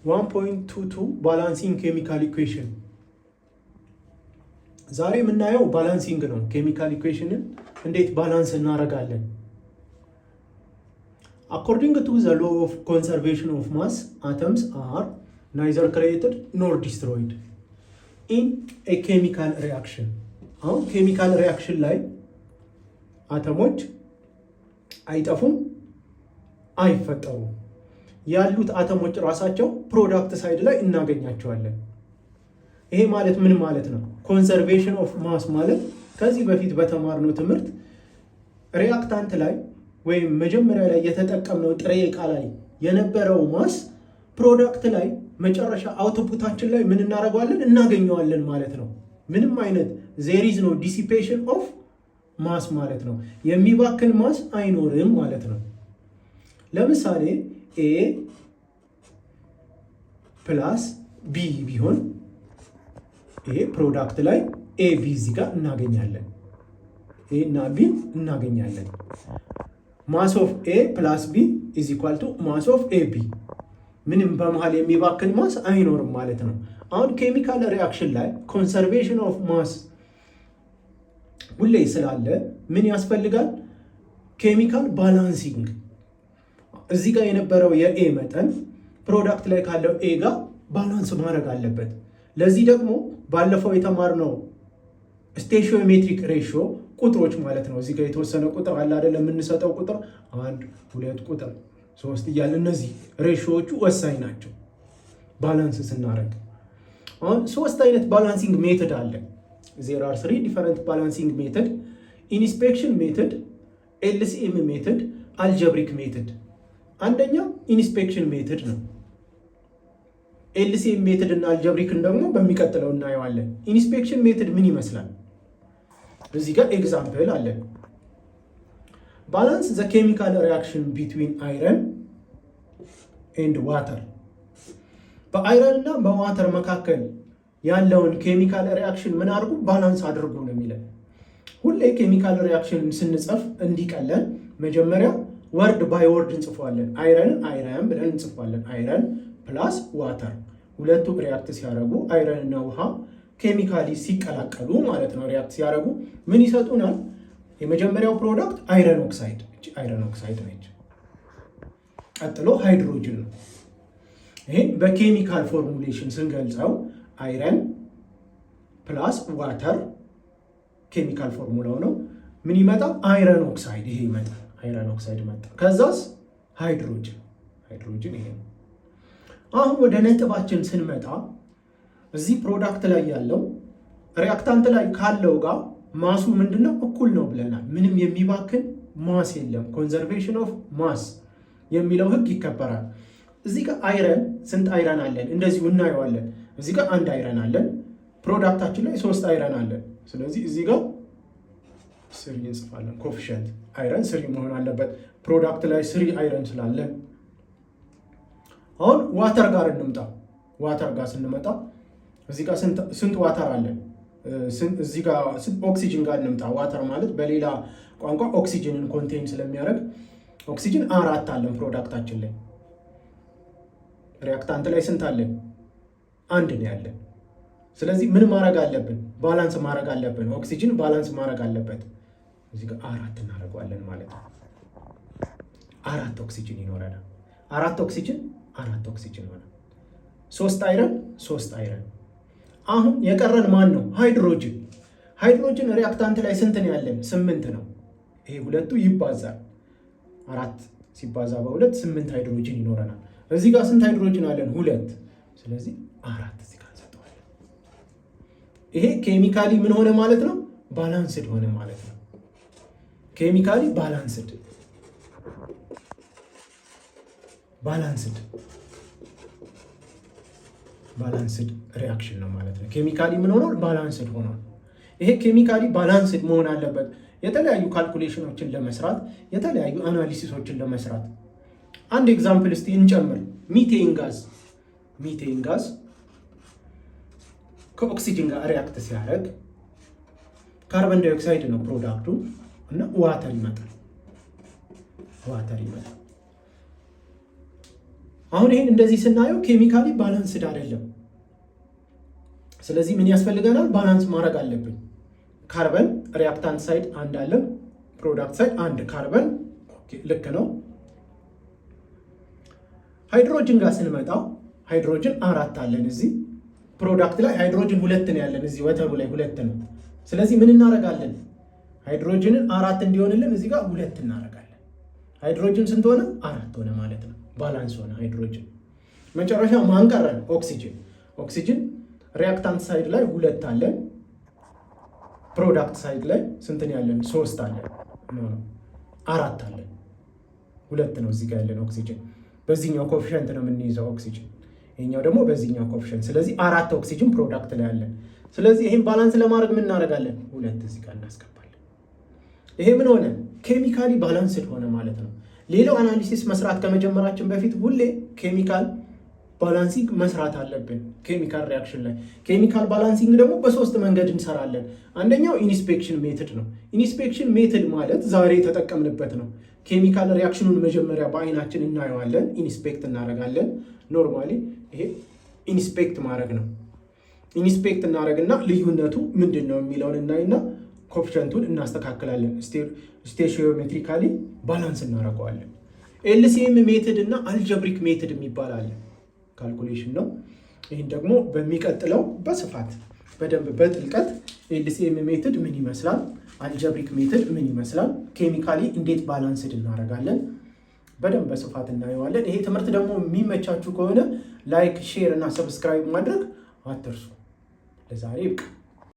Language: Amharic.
1.22 ባላንሲንግ ኬሚካል ኢኩዌሽን። ዛሬ የምናየው ባላንሲንግ ነው። ኬሚካል ኢኩዌሽንን እንዴት ባላንስ እናደርጋለን? According to the law of conservation of mass, atoms are neither created nor destroyed in a chemical reaction. አሁን ኬሚካል ሪያክሽን ላይ አተሞች አይጠፉም፣ አይፈጠሩም። ያሉት አተሞች ራሳቸው ፕሮዳክት ሳይድ ላይ እናገኛቸዋለን። ይሄ ማለት ምን ማለት ነው? ኮንሰርቬሽን ኦፍ ማስ ማለት ከዚህ በፊት በተማርነው ትምህርት ሪያክታንት ላይ ወይም መጀመሪያ ላይ የተጠቀምነው ጥሬ ዕቃ ላይ የነበረው ማስ ፕሮዳክት ላይ መጨረሻ አውትፑታችን ላይ ምን እናደርገዋለን? እናገኘዋለን ማለት ነው። ምንም አይነት there is no dissipation of ማስ ማለት ነው። የሚባክን ማስ አይኖርም ማለት ነው። ለምሳሌ A ፕላስ B ቢሆን ይሄ ፕሮዳክት ላይ AB እዚህ ጋር እናገኛለን። A እና B እናገኛለን። ማስ ኦፍ A ፕላስ B is equal to ማስ ኦፍ AB። ምንም በመሃል የሚባክን ማስ አይኖርም ማለት ነው። አሁን ኬሚካል ሪያክሽን ላይ ኮንሰርቬሽን ኦፍ ማስ ሁሌ ስላለ ምን ያስፈልጋል? ኬሚካል ባላንሲንግ። እዚህ ጋር የነበረው የኤ መጠን ፕሮዳክት ላይ ካለው ኤ ጋር ባላንስ ማድረግ አለበት። ለዚህ ደግሞ ባለፈው የተማርነው ስቴሽዮሜትሪክ ሬሽዮ ቁጥሮች ማለት ነው። እዚህ ጋር የተወሰነ ቁጥር አለ አይደለም? የምንሰጠው ቁጥር 1 2 ቁጥር 3 እያለ እነዚህ ሬሽዮዎቹ ወሳኝ ናቸው ባላንስ ስናደርግ። አሁን 3 አይነት ባላንሲንግ ሜተድ አለ። there are 3 different balancing method: inspection method, LCM method, algebraic method። አንደኛው ኢንስፔክሽን ሜተድ ነው። LCM ሜተድ እና አልጀብሪክን ደግሞ በሚቀጥለው እናየዋለን። ኢንስፔክሽን ሜተድ ምን ይመስላል? እዚህ ጋር ኤግዛምፕል አለን። ባላንስ the chemical reaction between iron and water። በአይረን እና በዋተር መካከል ያለውን ኬሚካል ሪያክሽን ምን አድርጉ? ባላንስ አድርጉ ነው የሚለን። ሁሌ ኬሚካል ሪያክሽን ስንጽፍ እንዲቀለን መጀመሪያ ወርድ ባይ ወርድ እንጽፏለን። አይረን ብለን እንጽፏለን። አይረን ፕላስ ዋተር ሁለቱ ሪያክት ሲያደርጉ አይረን እና ውሃ ኬሚካሊ ሲቀላቀሉ ማለት ነው። ሪያክት ሲያደርጉ ምን ይሰጡናል? የመጀመሪያው ፕሮዳክት አይረን ኦክሳይድ፣ እቺ አይረን ኦክሳይድ ነች። ቀጥሎ ሃይድሮጅን ነው። ይሄን በኬሚካል ፎርሙሌሽን ስንገልጸው አይረን ፕላስ ዋተር ኬሚካል ፎርሙላው ነው። ምን ይመጣ? አይረን ኦክሳይድ። ይሄ ይመጣ፣ አይረን ኦክሳይድ መጣ። ከዛስ ሃይድሮጅን ይሄ ነው። አሁን ወደ ነጥባችን ስንመጣ እዚህ ፕሮዳክት ላይ ያለው ሪያክታንት ላይ ካለው ጋር ማሱ ምንድነው? እኩል ነው ብለናል። ምንም የሚባክን ማስ የለም። ኮንዘርቬሽን ኦፍ ማስ የሚለው ህግ ይከበራል። እዚህ ጋር አይረን ስንት አይረን አለን? እንደዚሁ እናየዋለን። እዚህ ጋር 1 አይረን አለን። ፕሮዳክታችን ላይ 3 አይረን አለን። ስለዚህ እዚህ ጋር 3 እንጽፋለን። ኮፊሸንት አይረን 3 መሆን አለበት። ፕሮዳክት ላይ 3 አይረን ስላለን አሁን ዋተር ጋር እንምጣ። ዋተር ጋር ስንመጣ እዚህ ጋር ስንት ዋተር አለን? እዚህ ጋር ኦክሲጅን ጋር እንምጣ። ዋተር ማለት በሌላ ቋንቋ ኦክሲጅንን ኮንቴን ስለሚያደርግ ኦክሲጅን 4 አለን ፕሮዳክታችን ላይ። ሪያክታንት ላይ ስንት አለን? 1 ነው ያለን። ስለዚህ ምን ማድረግ አለብን? ባላንስ ማድረግ አለብን። ኦክሲጅን ባላንስ ማድረግ አለበት። እዚህ ጋር 4 እናደርገዋለን ማለት ነው። 4 ኦክሲጅን ይኖረናል። 4 ኦክሲጅን ሆነ። 3 አይረን 3 አይረን። አሁን የቀረን ማን ነው? ሃይድሮጅን። ሃይድሮጅን ሪያክታንት ላይ ስንት ነው ያለን? 8 ነው። ይሄ ሁለቱ ይባዛል። 4 ሲባዛ በ2 8 ሃይድሮጅን ይኖረናል። እዚህ ጋር ስንት ሃይድሮጅን አለን? 2። ስለዚህ 4 እዚህ ጋር እንሰጠዋለን። ይሄ ኬሚካሊ ምን ሆነ ማለት ነው? ባላንስድ ሆነ ማለት ነው። ኬሚካሊ ባላንስድ ሪያክሽን ነው ማለት ነው። ኬሚካሊ ምን ሆኗል? ባላንስድ ሆኗል። ይሄ ኬሚካሊ ባላንስድ መሆን አለበት የተለያዩ ካልኩሌሽኖችን ለመስራት፣ የተለያዩ አናሊሲሶችን ለመስራት። አንድ ኤግዛምፕል እስቲ እንጨምር። ሚቴን ጋዝ ከኦክሲጅን ጋር ሪያክት ሲያደርግ ካርበን ዳይኦክሳይድ ነው ፕሮዳክቱ እና ዋተር ይመጣል። አሁን ይሄን እንደዚህ ስናየው ኬሚካሊ ባላንስድ አይደለም። ስለዚህ ምን ያስፈልገናል? ባላንስ ማድረግ አለብን። ካርበን ሪአክታንት ሳይድ አንድ አለ፣ ፕሮዳክት ሳይድ አንድ ካርበን። ኦኬ ልክ ነው። ሃይድሮጅን ጋር ስንመጣ ሃይድሮጅን 4 አለን እዚህ ፕሮዳክት ላይ። ሃይድሮጅን 2 ነው ያለን እዚህ ወተሩ ላይ 2 ነው። ስለዚህ ምን እናደርጋለን? ሃይድሮጅንን 4 እንዲሆንልን እዚህ ጋር 2 እናደርጋለን። ሃይድሮጅን ስንት ሆነ? 4 ሆነ ማለት ነው። ባላንስ ሆነ ሃይድሮጅን። መጨረሻ ማን ቀረን? ኦክሲጅን። ኦክሲጅን ሪአክታንት ሳይድ ላይ 2 አለን፣ ፕሮዳክት ሳይድ ላይ ስንት ነው ያለን? 3 አለን። 4 አለን። 2 ነው እዚህ ጋር ያለን ኦክሲጅን። በዚህኛው ኮፊሸንት ነው የምንይዘው ኦክሲጅን፣ ይሄኛው ደግሞ በዚህኛው ኮፊሸንት። ስለዚህ 4 ኦክሲጅን ፕሮዳክት ላይ አለን። ስለዚህ ይሄን ባላንስ ለማድረግ ምን እናደርጋለን? 2 እዚህ ጋር እናስገባለን። ይሄ ምን ሆነ? ኬሚካሊ ባላንስድ ሆነ ማለት ነው። ሌላው አናሊሲስ መስራት ከመጀመራችን በፊት ሁሌ ኬሚካል ባላንሲንግ መስራት አለብን። ኬሚካል ሪያክሽን ላይ ኬሚካል ባላንሲንግ ደግሞ በ3 መንገድ እንሰራለን። አንደኛው ኢንስፔክሽን ሜትድ ነው። ኢንስፔክሽን ሜትድ ማለት ዛሬ የተጠቀምንበት ነው። ኬሚካል ሪያክሽኑን መጀመሪያ በአይናችን እናየዋለን፣ ኢንስፔክት እናደርጋለን። ኖርማሊ ይሄ ኢንስፔክት ማድረግ ነው። ኢንስፔክት እናደርግና ልዩነቱ ምንድን ነው የሚለውን እናይና ኮፊሸንቱን እናስተካክላለን። ስቴሺዮሜትሪካሊ ባላንስ እናደርገዋለን። ኤልሲኤም ሜትድ እና አልጀብሪክ ሜትድ የሚባል አለ። ካልኩሌሽን ነው። ይህን ደግሞ በሚቀጥለው በስፋት በደንብ በጥልቀት ኤልሲኤም ሜትድ ምን ይመስላል፣ አልጀብሪክ ሜትድ ምን ይመስላል፣ ኬሚካሊ እንዴት ባላንስድ እናደርጋለን በደንብ በስፋት እናየዋለን። ይሄ ትምህርት ደግሞ የሚመቻችሁ ከሆነ ላይክ፣ ሼር እና ሰብስክራይብ ማድረግ አትርሱ። ለዛሬ ይብቃ።